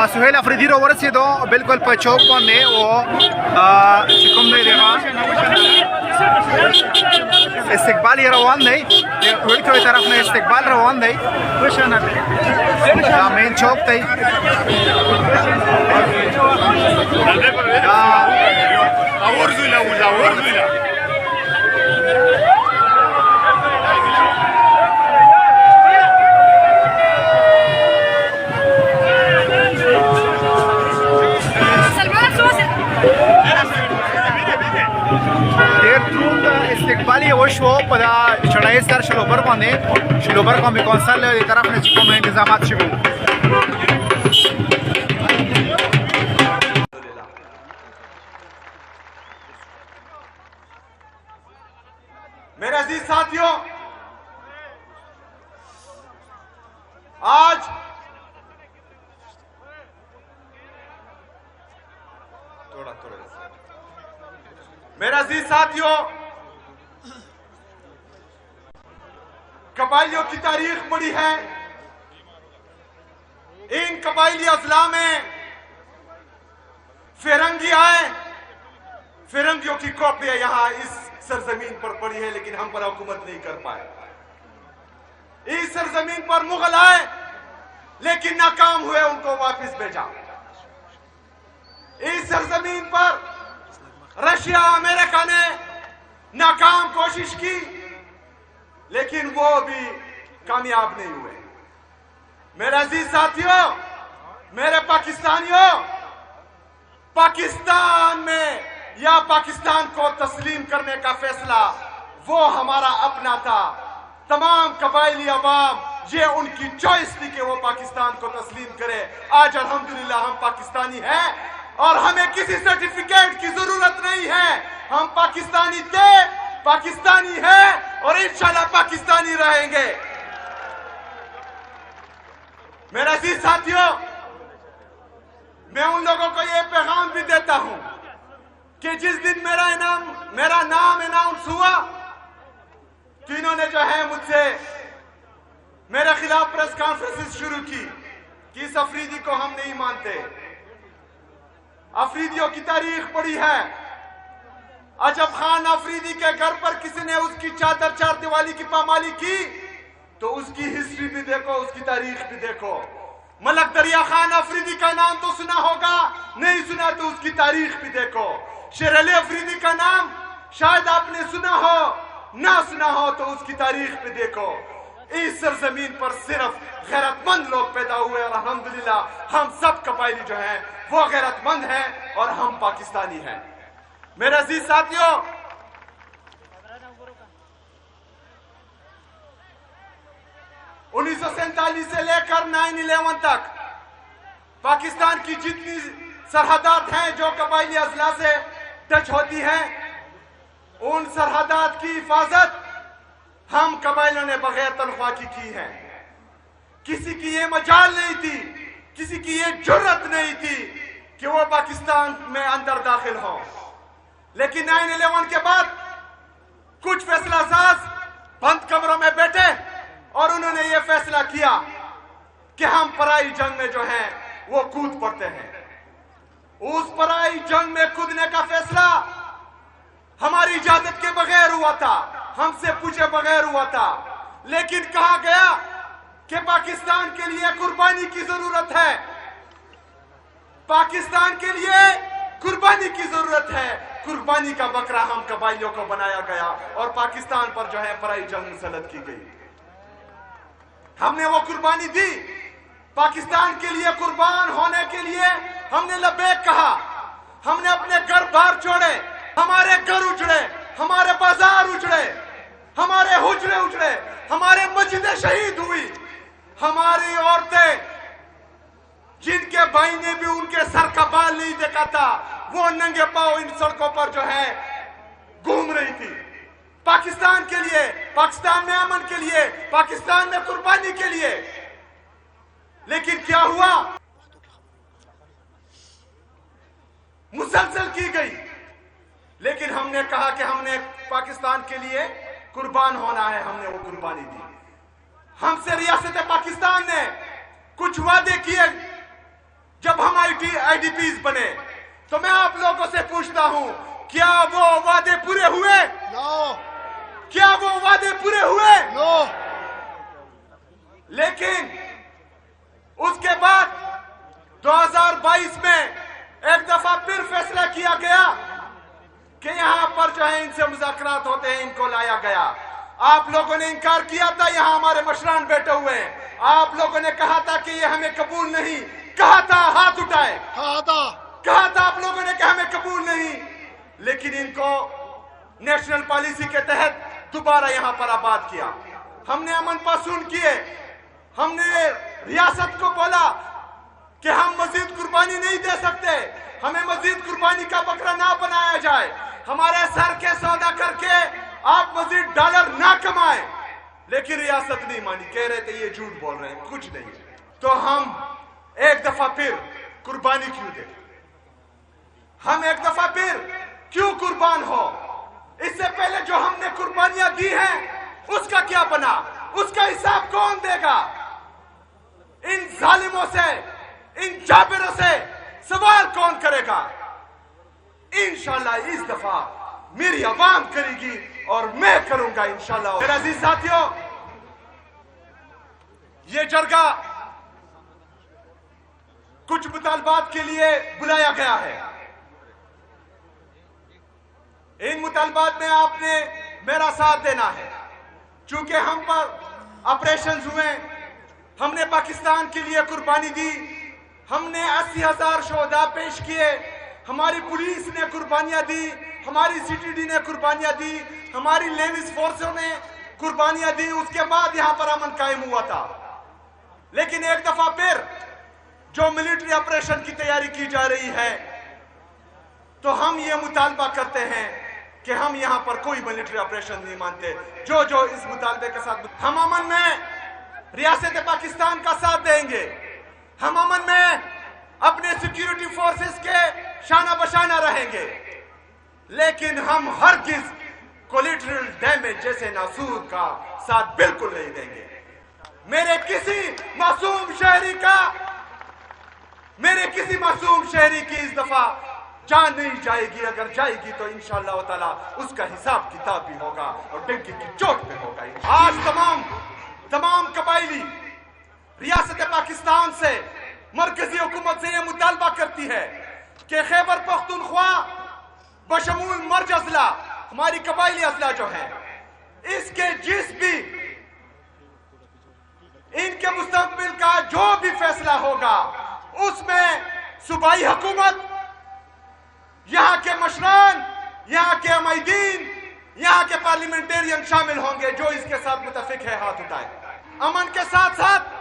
Suhail Afridi rover से दो बिल्कुल पे चौक पौने वो चिकम नहीं देगा इस्तिकबाल ये रवान नहीं विल की तरफ ने इस्तिकबाल रवान नहीं मेन चौक तई इस्तिकबाली वो शो पदा चढ़ाई सर शलोबर को ने शलोबर को भी कौंसल तरफ ने चिको में इंतजामात शुरू मेरे अजीज साथियों, आज मेरे अजीज साथियों, कबाइलियों की तारीख बड़ी है। इन कबाइली अजला में फिरंगी आए, फिरंगियों की कॉपियां यहां इस सरजमीन पर पड़ी है, लेकिन हम पर हुकूमत नहीं कर पाए। इस सरजमीन पर मुगल आए, लेकिन नाकाम हुए, उनको वापस भेजा। इस सरजमीन पर रशिया अमेरिका ने नाकाम कोशिश की, लेकिन वो भी कामयाब नहीं हुए। मेरे अजीज साथियों, मेरे पाकिस्तानियों, पाकिस्तान में या पाकिस्तान को तस्लीम करने का फैसला वो हमारा अपना था। तमाम कबाइली अवाम ये उनकी चॉइस थी कि वो पाकिस्तान को तस्लीम करे। आज अल्हम्दुलिल्लाह हम पाकिस्तानी हैं और हमें किसी सर्टिफिकेट की जरूरत नहीं है। हम पाकिस्तानी थे, पाकिस्तानी है और इंशाल्लाह पाकिस्तानी रहेंगे। मेरे अजीज साथियों, मैं उन लोगों को यह पैगाम भी देता हूं कि जिस दिन मेरा नाम अनाउंस हुआ तो इन्होंने जो है मुझसे मेरे खिलाफ प्रेस कॉन्फ्रेंस शुरू की कि इस अफरीदी को हम नहीं मानते। अफरीदियों की तारीख बड़ी है। अजब खान अफरीदी के घर पर किसी ने उसकी चादर चार दिवाली की पामाली की तो उसकी हिस्ट्री भी देखो, उसकी तारीख भी देखो। मलक दरिया खान अफरीदी का नाम तो सुना होगा, नहीं सुना तो उसकी तारीख भी देखो। शेर अली अफरीदी का नाम शायद आपने सुना हो, ना सुना हो तो उसकी तारीख भी देखो। इस सरजमीन पर सिर्फ गैरतमंद लोग पैदा हुए और अल्हम्दुलिल्लाह हम सब कबाइली जो हैं वो गैरतमंद हैं और हम पाकिस्तानी हैं। मेरे अजीज साथियों, 1947 से लेकर 9/11 तक पाकिस्तान की जितनी सरहदात हैं जो कबाइली अजला से टच होती हैं, उन सरहदात की हिफाजत हम कबाइलों ने बगैर तनख्वाह की है। किसी की ये मजाल नहीं थी, किसी की ये जुर्रत नहीं थी कि वो पाकिस्तान में अंदर दाखिल हो। लेकिन 9/11 के बाद कुछ फैसला साज बंद कमरों में बैठे और उन्होंने ये फैसला किया कि हम पराई जंग में जो है वो कूद पड़ते हैं। उस पराई जंग में कूदने का फैसला हमारी इजाजत के बगैर हुआ था, हमसे पूछे बगैर हुआ था। लेकिन कहा गया कि पाकिस्तान के लिए कुर्बानी की जरूरत है, पाकिस्तान के लिए कुर्बानी की जरूरत है। कुर्बानी का बकरा हम कबाइलियों को बनाया गया और पाकिस्तान पर जो है पराई जंग मुसल्लत की गई। हमने वो कुर्बानी दी। पाकिस्तान के लिए कुर्बान होने के लिए हमने लबैक कहा। हमने अपने घर बार छोड़े, हमारे घर उजड़े, हमारे बाजार उजड़े, हमारे हुजरे उजड़े, हमारे मस्जिदें शहीद हुई, हमारी औरतें जिनके भाई ने भी उनके सर का बाल नहीं देखा था वो नंगे पांव इन सड़कों पर जो है घूम रही थी। पाकिस्तान के लिए, पाकिस्तान में अमन के लिए, पाकिस्तान में कुर्बानी के लिए। लेकिन क्या हुआ? मुसलसल की गई। लेकिन हमने कहा कि हमने पाकिस्तान के लिए कुर्बान होना है, हमने वो कुर्बानी दी। हमसे रियासत पाकिस्तान ने कुछ वादे किए। जब आईडीपीज बने। तो मैं आप लोगों से पूछता हूं, क्या वो वादे पूरे हुए? क्या वो वादे पूरे हुए? लेकिन उसके बाद 2022 में एक दफा फिर फैसला किया गया कि यहां पर जो है इनसे मुज़ाकरात होते हैं, इनको लाया गया। आप लोगों ने इनकार किया था, यहां हमारे मशरान बैठे हुए हैं। आप लोगों ने कहा था कि ये हमें कबूल नहीं, कहा था, हाथ उठाए, कहा था आप लोगों ने कि हमें कबूल नहीं। लेकिन इनको नेशनल पॉलिसी के तहत दोबारा यहां पर आबाद किया। हमने अमन पासून किए, हमने रियासत को बोला कि हम मजीद कुर्बानी नहीं दे सकते, हमें मजीद कुर्बानी का बकरा ना बनाया जाए, हमारे सर के सौदा करके आप मजीद डॉलर ना कमाएं। लेकिन रियासत नहीं मानी, कह रहे थे ये झूठ बोल रहे हैं, कुछ नहीं। तो हम एक दफा फिर कुर्बानी क्यों दे? हम एक दफा फिर क्यों कुर्बान हो? इससे पहले जो हमने कुर्बानियां दी हैं उसका क्या बना? उसका हिसाब कौन देगा? इन जालिमों से, इन जाबिरों से सवाल कौन करेगा? इंशाल्लाह इस दफा मेरी आवाम करेगी और मैं करूंगा इंशाल्लाह। मेरे अजीज साथियों, ये जरगा कुछ मुतालबात के लिए बुलाया गया है। इन मुतालबात में आपने मेरा साथ देना है। चूंकि हम पर ऑपरेशन हुए, हमने पाकिस्तान के लिए कुर्बानी दी, हमने 80,000 शोहदा पेश किए, हमारी पुलिस ने कुर्बानियां दी, हमारी सीटीडी ने कुर्बानियां दी, हमारी लेविस फोर्सों ने कुर्बानियां दी। उसके बाद यहां पर अमन कायम हुआ था। लेकिन एक दफा फिर जो मिलिट्री ऑपरेशन की तैयारी की जा रही है, तो हम ये मुतालबा करते हैं कि हम यहां पर कोई मिलिट्री ऑपरेशन नहीं मानते। जो जो इस मुतालबे के साथ, हम अमन में रियासत पाकिस्तान का साथ देंगे, हम अमन में अपने सिक्योरिटी फोर्सेस के शाना बशाना रहेंगे, लेकिन हम हरगिज कोलेटरल डैमेज जैसे नासूर का साथ बिल्कुल नहीं देंगे। मेरे किसी मासूम शहरी की इस दफा जान नहीं जाएगी। अगर जाएगी तो इंशाअल्लाह ताला उसका हिसाब किताब भी होगा और डंके की चोट पे होगा। आज तमाम कबाइली रियासत पाकिस्तान से, मरकजी हुकूमत से यह मुतालबा करती है कि खैबर पख्तूनख्वा बशमूल मर्ज अजला, हमारी कबाइली अजला जो है, इसके जिस भी इनके मुस्तकबिल का जो भी फैसला होगा उसमें सूबाई हुकूमत, यहां के मशरान, यहां के अमाइदीन, यहां के पार्लियामेंटेरियन शामिल होंगे। जो इसके साथ मुतफिक है हाथ उठाए। अमन के साथ साथ